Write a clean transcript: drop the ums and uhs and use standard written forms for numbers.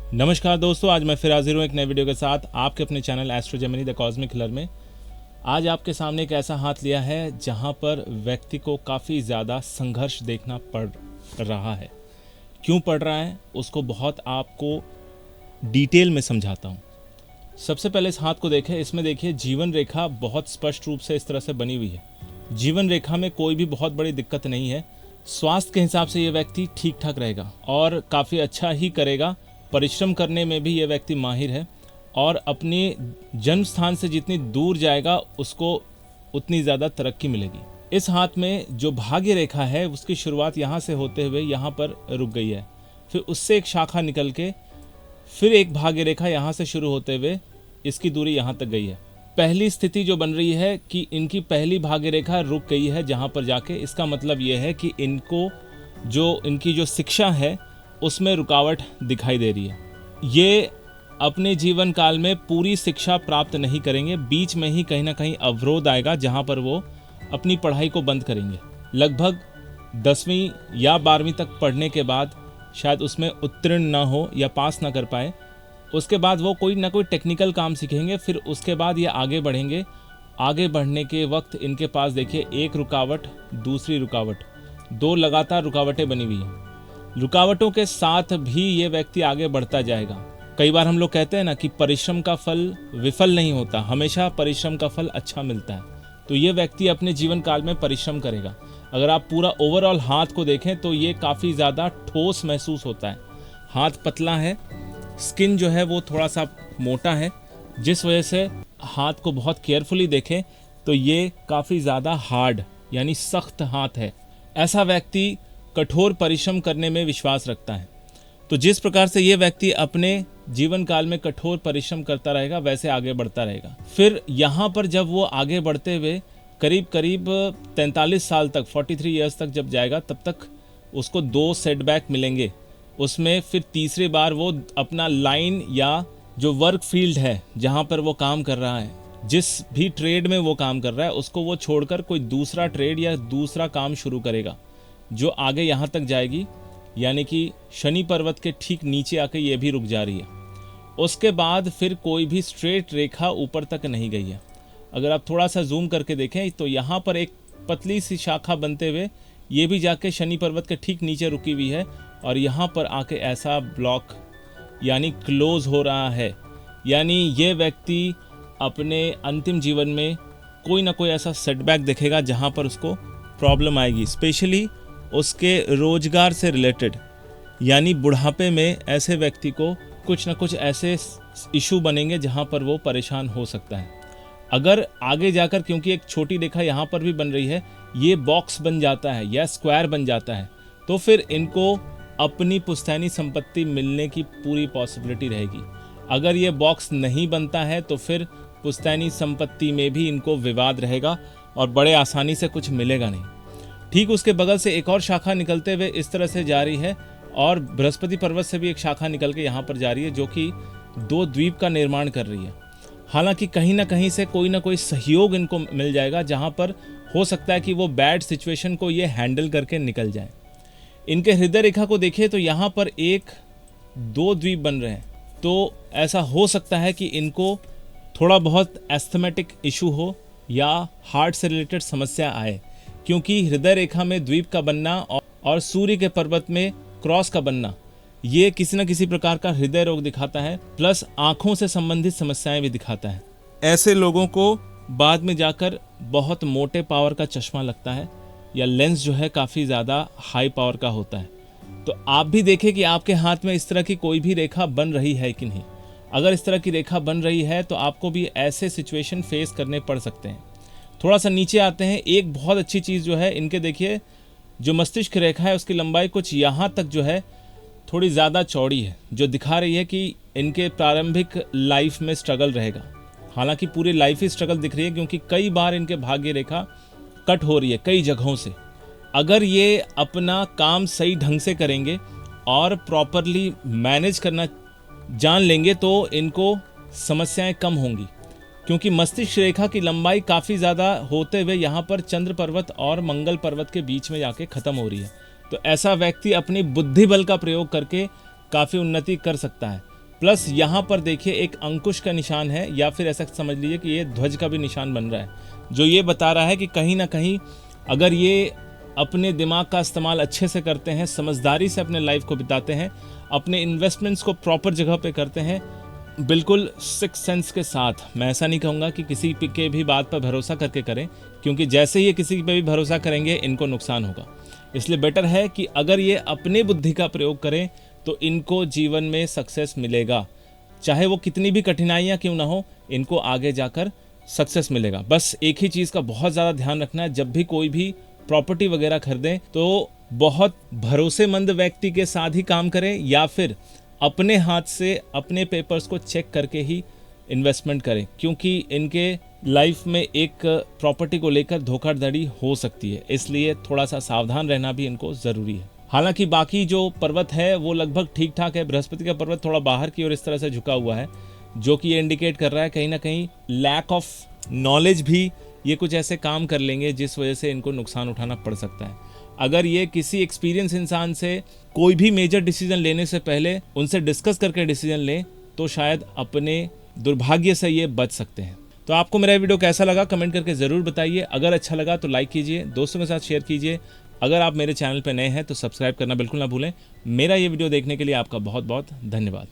नमस्कार दोस्तों, आज मैं फिर हाजिर हूँ एक नए वीडियो के साथ आपके अपने channel Astro Gemini the Cosmic Healer में। आज आपके सामने एक ऐसा हाथ लिया है जहाँ पर व्यक्ति को काफ़ी ज़्यादा संघर्ष देखना पड़ रहा है। क्यों पड़ रहा है उसको बहुत आपको डिटेल में समझाता हूँ। सबसे पहले इस हाथ को देखें, इसमें देखिए जीवन रेखा बहुत स्पष्ट रूप से इस तरह से बनी हुई है। जीवन रेखा में कोई भी बहुत बड़ी दिक्कत नहीं है। स्वास्थ्य के हिसाब से ये व्यक्ति ठीक ठाक रहेगा और काफ़ी अच्छा ही करेगा। परिश्रम करने में भी ये व्यक्ति माहिर है और अपने जन्म स्थान से जितनी दूर जाएगा उसको उतनी ज़्यादा तरक्की मिलेगी। इस हाथ में जो भाग्य रेखा है उसकी शुरुआत यहाँ से होते हुए यहाँ पर रुक गई है, फिर उससे एक शाखा निकल के फिर एक भाग्य रेखा यहाँ से शुरू होते हुए इसकी दूरी यहाँ तक गई है। पहली स्थिति जो बन रही है कि इनकी पहली भाग्य रेखा रुक गई है जहाँ पर जाके, इसका मतलब ये है कि इनकी जो शिक्षा है उसमें रुकावट दिखाई दे रही है। ये अपने जीवन काल में पूरी शिक्षा प्राप्त नहीं करेंगे, बीच में ही कहीं ना कहीं अवरोध आएगा जहाँ पर वो अपनी पढ़ाई को बंद करेंगे। लगभग 10वीं या 12वीं तक पढ़ने के बाद शायद उसमें उत्तीर्ण ना हो या पास ना कर पाए। उसके बाद वो कोई ना कोई टेक्निकल काम सीखेंगे, फिर उसके बाद ये आगे बढ़ेंगे। आगे बढ़ने के वक्त इनके पास देखिए एक रुकावट, दूसरी रुकावट, दो लगातार रुकावटें बनी हुई हैं। रुकावटों के साथ भी ये व्यक्ति आगे बढ़ता जाएगा। कई बार हम लोग कहते हैं ना कि परिश्रम का फल विफल नहीं होता, हमेशा परिश्रम का फल अच्छा मिलता है। तो ये व्यक्ति अपने जीवन काल में परिश्रम करेगा। अगर आप पूरा ओवरऑल हाथ को देखें तो ये काफ़ी ज़्यादा ठोस महसूस होता है। हाथ पतला है, स्किन जो है वो थोड़ा सा मोटा है, जिस वजह से हाथ को बहुत केयरफुली देखें तो ये काफ़ी ज़्यादा हार्ड यानी सख्त हाथ है। ऐसा व्यक्ति कठोर परिश्रम करने में विश्वास रखता है। तो जिस प्रकार से ये व्यक्ति अपने जीवन काल में कठोर परिश्रम करता रहेगा वैसे आगे बढ़ता रहेगा। फिर यहाँ पर जब वो आगे बढ़ते हुए करीब 43 साल तक, 43 ईयर्स तक जब जाएगा, तब तक उसको 2 सेटबैक मिलेंगे। उसमें फिर तीसरी बार वो अपना लाइन या जो वर्क फील्ड है जहाँ पर वो काम कर रहा है, जिस भी ट्रेड में वो काम कर रहा है, उसको वो छोड़कर कोई दूसरा ट्रेड या दूसरा काम शुरू करेगा जो आगे यहाँ तक जाएगी। यानी कि शनि पर्वत के ठीक नीचे आके ये भी रुक जा रही है। उसके बाद फिर कोई भी स्ट्रेट रेखा ऊपर तक नहीं गई है। अगर आप थोड़ा सा जूम करके देखें तो यहाँ पर एक पतली सी शाखा बनते हुए ये भी जाके शनि पर्वत के ठीक नीचे रुकी हुई है और यहाँ पर आके ऐसा ब्लॉक यानी क्लोज हो रहा है। यानी ये व्यक्ति अपने अंतिम जीवन में कोई ना कोई ऐसा सेटबैक देखेगा जहाँ पर उसको प्रॉब्लम आएगी, स्पेशली उसके रोजगार से रिलेटेड। यानी बुढ़ापे में ऐसे व्यक्ति को कुछ ना कुछ ऐसे इशू बनेंगे जहां पर वो परेशान हो सकता है। अगर आगे जाकर, क्योंकि एक छोटी रेखा यहाँ पर भी बन रही है, ये बॉक्स बन जाता है या स्क्वायर बन जाता है तो फिर इनको अपनी पुश्तैनी संपत्ति मिलने की पूरी पॉसिबिलिटी रहेगी। अगर ये बॉक्स नहीं बनता है तो फिर पुश्तैनी संपत्ति में भी इनको विवाद रहेगा और बड़े आसानी से कुछ मिलेगा नहीं। ठीक उसके बगल से एक और शाखा निकलते हुए इस तरह से जा रही है और बृहस्पति पर्वत से भी एक शाखा निकल के यहाँ पर जा रही है जो कि 2 द्वीप का निर्माण कर रही है। हालांकि कहीं ना कहीं से कोई ना कोई सहयोग इनको मिल जाएगा जहाँ पर हो सकता है कि वो बैड सिचुएशन को ये हैंडल करके निकल जाए। इनके हृदय रेखा को देखिए तो यहाँ पर 1-2 द्वीप बन रहे हैं। तो ऐसा हो सकता है कि इनको थोड़ा बहुत एस्थमेटिक इशू हो या हार्ट से रिलेटेड समस्या आए, क्योंकि हृदय रेखा में द्वीप का बनना और सूर्य के पर्वत में क्रॉस का बनना ये किसी न किसी प्रकार का हृदय रोग दिखाता है, प्लस आंखों से संबंधित समस्याएं भी दिखाता है। ऐसे लोगों को बाद में जाकर बहुत मोटे पावर का चश्मा लगता है या लेंस जो है काफ़ी ज़्यादा हाई पावर का होता है। तो आप भी देखें कि आपके हाथ में इस तरह की कोई भी रेखा बन रही है कि नहीं। अगर इस तरह की रेखा बन रही है तो आपको भी ऐसे सिचुएशन फेस करने पड़ सकते हैं। थोड़ा सा नीचे आते हैं। एक बहुत अच्छी चीज़ जो है इनके, देखिए जो मस्तिष्क रेखा है उसकी लंबाई कुछ यहाँ तक जो है थोड़ी ज़्यादा चौड़ी है, जो दिखा रही है कि इनके प्रारंभिक लाइफ में स्ट्रगल रहेगा। हालांकि पूरी लाइफ ही स्ट्रगल दिख रही है, क्योंकि कई बार इनके भाग्य रेखा कट हो रही है कई जगहों से। अगर ये अपना काम सही ढंग से करेंगे और प्रॉपरली मैनेज करना जान लेंगे तो इनको समस्याएं कम होंगी, क्योंकि मस्तिष्क रेखा की लंबाई काफ़ी ज़्यादा होते हुए यहाँ पर चंद्र पर्वत और मंगल पर्वत के बीच में जाके ख़त्म हो रही है। तो ऐसा व्यक्ति अपनी बुद्धि बल का प्रयोग करके काफ़ी उन्नति कर सकता है। प्लस यहाँ पर देखिए एक अंकुश का निशान है, या फिर ऐसा समझ लीजिए कि ये ध्वज का भी निशान बन रहा है, जो ये बता रहा है कि कहीं ना कहीं अगर ये अपने दिमाग का इस्तेमाल अच्छे से करते हैं, समझदारी से अपने लाइफ को बिताते हैं, अपने इन्वेस्टमेंट्स को प्रॉपर जगह पे करते हैं, बिल्कुल सिक्स सेंस के साथ। मैं ऐसा नहीं कहूँगा कि किसी के भी बात पर भरोसा करके करें, क्योंकि जैसे ही ये किसी पे भी भरोसा करेंगे इनको नुकसान होगा। इसलिए बेटर है कि अगर ये अपने बुद्धि का प्रयोग करें तो इनको जीवन में सक्सेस मिलेगा, चाहे वो कितनी भी कठिनाइयाँ क्यों ना हो, इनको आगे जाकर सक्सेस मिलेगा। बस एक ही चीज़ का बहुत ज़्यादा ध्यान रखना है, जब भी कोई भी प्रॉपर्टी वगैरह खरीदें तो बहुत भरोसेमंद व्यक्ति के साथ ही काम करें, या फिर अपने हाथ से अपने पेपर्स को चेक करके ही इन्वेस्टमेंट करें, क्योंकि इनके लाइफ में एक प्रॉपर्टी को लेकर धोखाधड़ी हो सकती है। इसलिए थोड़ा सा सावधान रहना भी इनको ज़रूरी है। हालांकि बाकी जो पर्वत है वो लगभग ठीक ठाक है। बृहस्पति का पर्वत थोड़ा बाहर की ओर इस तरह से झुका हुआ है, जो कि ये इंडिकेट कर रहा है कहीं ना कहीं लैक ऑफ नॉलेज भी ये कुछ ऐसे काम कर लेंगे जिस वजह से इनको नुकसान उठाना पड़ सकता है। अगर ये किसी एक्सपीरियंस इंसान से कोई भी मेजर डिसीजन लेने से पहले उनसे डिस्कस करके डिसीजन लें तो शायद अपने दुर्भाग्य से ये बच सकते हैं। तो आपको मेरा वीडियो कैसा लगा कमेंट करके ज़रूर बताइए। अगर अच्छा लगा तो लाइक कीजिए, दोस्तों के साथ शेयर कीजिए। अगर आप मेरे चैनल पर नए हैं तो सब्सक्राइब करना बिल्कुल ना भूलें। मेरा ये वीडियो देखने के लिए आपका बहुत बहुत धन्यवाद।